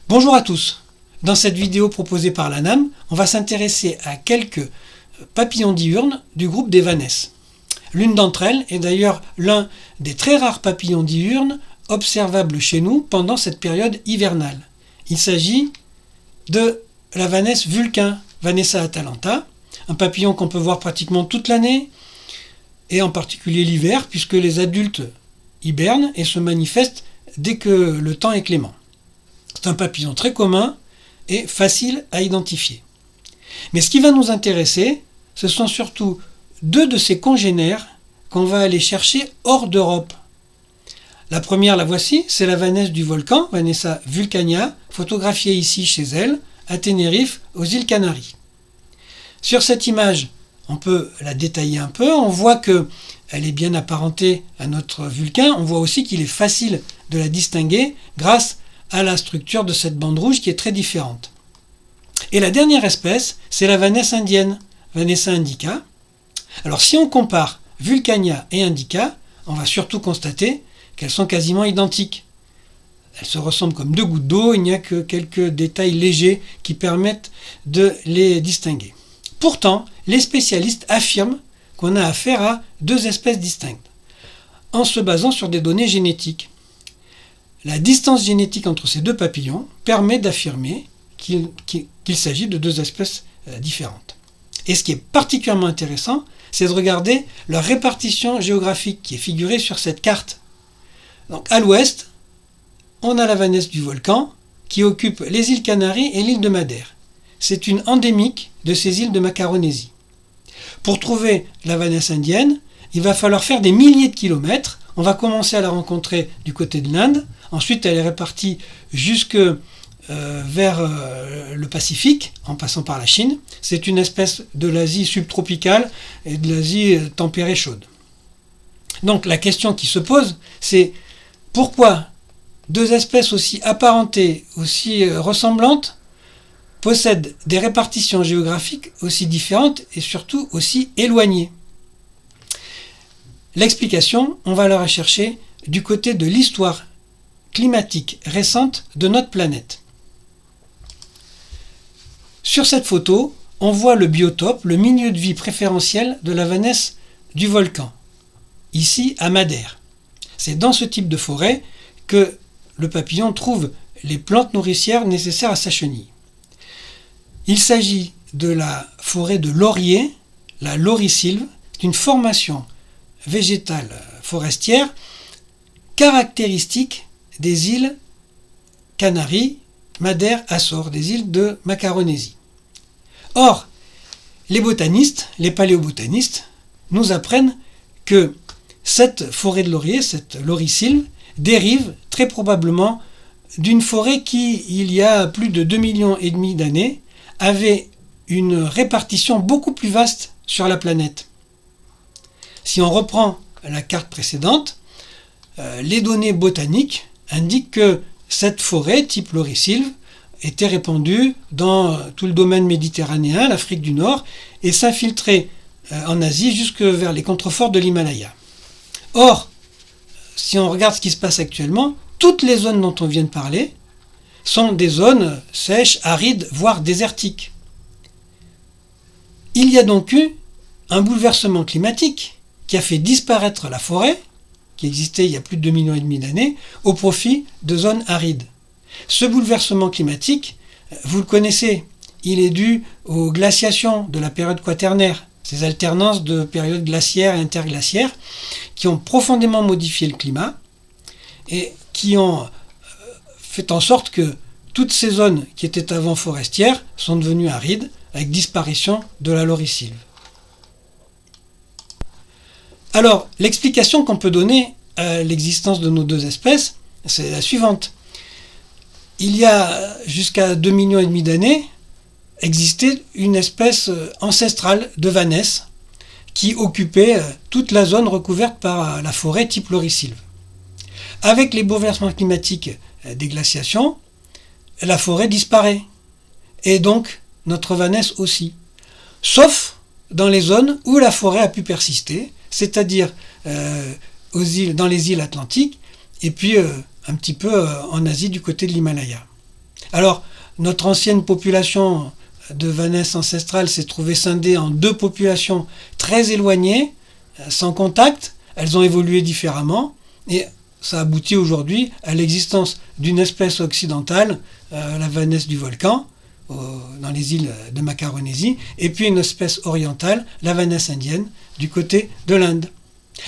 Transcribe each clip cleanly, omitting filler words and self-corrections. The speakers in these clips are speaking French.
Bonjour à tous. Dans cette vidéo proposée par l'ANAM, on va s'intéresser à quelques papillons diurnes du groupe des vanès. L'une d'entre elles est d'ailleurs l'un des très rares papillons diurnes observables chez nous pendant cette période hivernale. Il s'agit de la vanès vulcain, Vanessa atalanta, un papillon qu'on peut voir pratiquement toute l'année, et en particulier l'hiver, puisque les adultes hibernent et se manifestent dès que le temps est clément. C'est un papillon très commun et facile à identifier. Mais ce qui va nous intéresser, ce sont surtout deux de ses congénères qu'on va aller chercher hors d'Europe. La première, la voici, c'est la vanesse du volcan, Vanessa vulcania, photographiée ici chez elle, à Tenerife, aux îles Canaries. Sur cette image, on peut la détailler un peu, on voit qu'elle est bien apparentée à notre vulcain, on voit aussi qu'il est facile de la distinguer grâce à la structure de cette bande rouge qui est très différente. Et la dernière espèce, c'est la vanesse indienne, Vanessa indica. Alors si on compare Vulcania et Indica, on va surtout constater qu'elles sont quasiment identiques. Elles se ressemblent comme deux gouttes d'eau, il n'y a que quelques détails légers qui permettent de les distinguer. Pourtant, les spécialistes affirment qu'on a affaire à deux espèces distinctes, en se basant sur des données génétiques. La distance génétique entre ces deux papillons permet d'affirmer qu'il s'agit de deux espèces différentes. Et ce qui est particulièrement intéressant, c'est de regarder leur répartition géographique qui est figurée sur cette carte. Donc à l'ouest, on a la vanesse du volcan qui occupe les îles Canaries et l'île de Madère. C'est une endémique de ces îles de Macaronésie. Pour trouver la vanesse indienne, il va falloir faire des milliers de kilomètres. On va commencer à la rencontrer du côté de l'Inde. Ensuite, elle est répartie jusque vers le Pacifique, en passant par la Chine. C'est une espèce de l'Asie subtropicale et de l'Asie tempérée chaude. Donc la question qui se pose, c'est pourquoi deux espèces aussi apparentées, aussi ressemblantes, possèdent des répartitions géographiques aussi différentes et surtout aussi éloignées. L'explication, on va la rechercher du côté de l'histoire climatique récente de notre planète. Sur cette photo, on voit le biotope, le milieu de vie préférentiel de la vanesse du volcan, ici à Madère. C'est dans ce type de forêt que le papillon trouve les plantes nourricières nécessaires à sa chenille. Il s'agit de la forêt de laurier, la laurisilve, une formation végétale forestière caractéristique des îles Canaries, Madère, Açores, des îles de Macaronésie. Or, les botanistes, les paléobotanistes, nous apprennent que cette forêt de laurier, cette laurisilve, dérive très probablement d'une forêt qui, il y a plus de 2,5 millions d'années, avait une répartition beaucoup plus vaste sur la planète. Si on reprend la carte précédente, les données botaniques indiquent que cette forêt, type laurisilve, était répandue dans tout le domaine méditerranéen, l'Afrique du Nord, et s'infiltrait en Asie jusque vers les contreforts de l'Himalaya. Or, si on regarde ce qui se passe actuellement, toutes les zones dont on vient de parler sont des zones sèches, arides, voire désertiques. Il y a donc eu un bouleversement climatique qui a fait disparaître la forêt, qui existait il y a plus de 2,5 millions d'années, au profit de zones arides. Ce bouleversement climatique, vous le connaissez, il est dû aux glaciations de la période quaternaire, ces alternances de périodes glaciaires et interglaciaires qui ont profondément modifié le climat et qui ont fait en sorte que toutes ces zones qui étaient avant forestières sont devenues arides avec disparition de la laurisilve. Alors, l'explication qu'on peut donner à l'existence de nos deux espèces, c'est la suivante. Il y a jusqu'à 2,5 millions d'années, existait une espèce ancestrale de vanesse qui occupait toute la zone recouverte par la forêt type laurisilve. Avec les bouleversements climatiques des glaciations, la forêt disparaît. Et donc, notre vanesse aussi. Sauf dans les zones où la forêt a pu persister, c'est-à-dire dans les îles Atlantiques, et puis un petit peu en Asie du côté de l'Himalaya. Alors, notre ancienne population de Vanesse ancestrale s'est trouvée scindée en deux populations très éloignées, sans contact. Elles ont évolué différemment et ça aboutit aujourd'hui à l'existence d'une espèce occidentale, la Vanesse du volcan, dans les îles de Macaronésie, et puis une espèce orientale, la Vanesse indienne, du côté de l'Inde.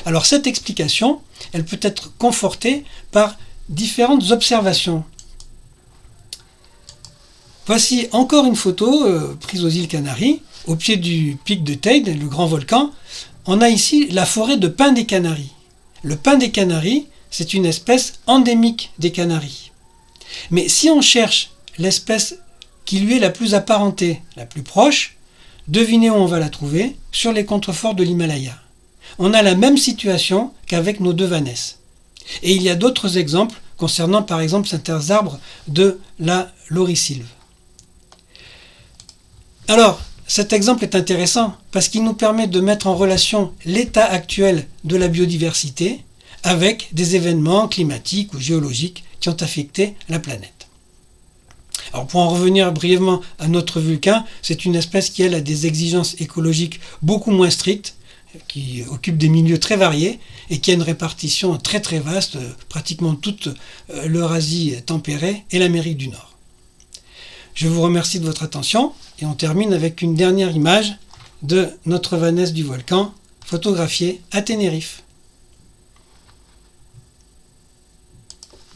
Alors cette explication, elle peut être confortée par différentes observations. Voici encore une photo prise aux îles Canaries, au pied du pic de Teide, le grand volcan. On a ici la forêt de pin des Canaries. Le pin des Canaries, c'est une espèce endémique des Canaries. Mais si on cherche l'espèce qui lui est la plus apparentée, la plus proche, devinez où on va la trouver, sur les contreforts de l'Himalaya. On a la même situation qu'avec nos deux vanesses. Et il y a d'autres exemples concernant par exemple certains arbres de la laurisilve. Alors, cet exemple est intéressant parce qu'il nous permet de mettre en relation l'état actuel de la biodiversité avec des événements climatiques ou géologiques qui ont affecté la planète. Alors pour en revenir brièvement à notre vulcain, c'est une espèce qui elle a des exigences écologiques beaucoup moins strictes, qui occupe des milieux très variés et qui a une répartition très très vaste, pratiquement toute l'Eurasie tempérée et l'Amérique du Nord. Je vous remercie de votre attention et on termine avec une dernière image de notre Vanesse du volcan photographiée à Tenerife.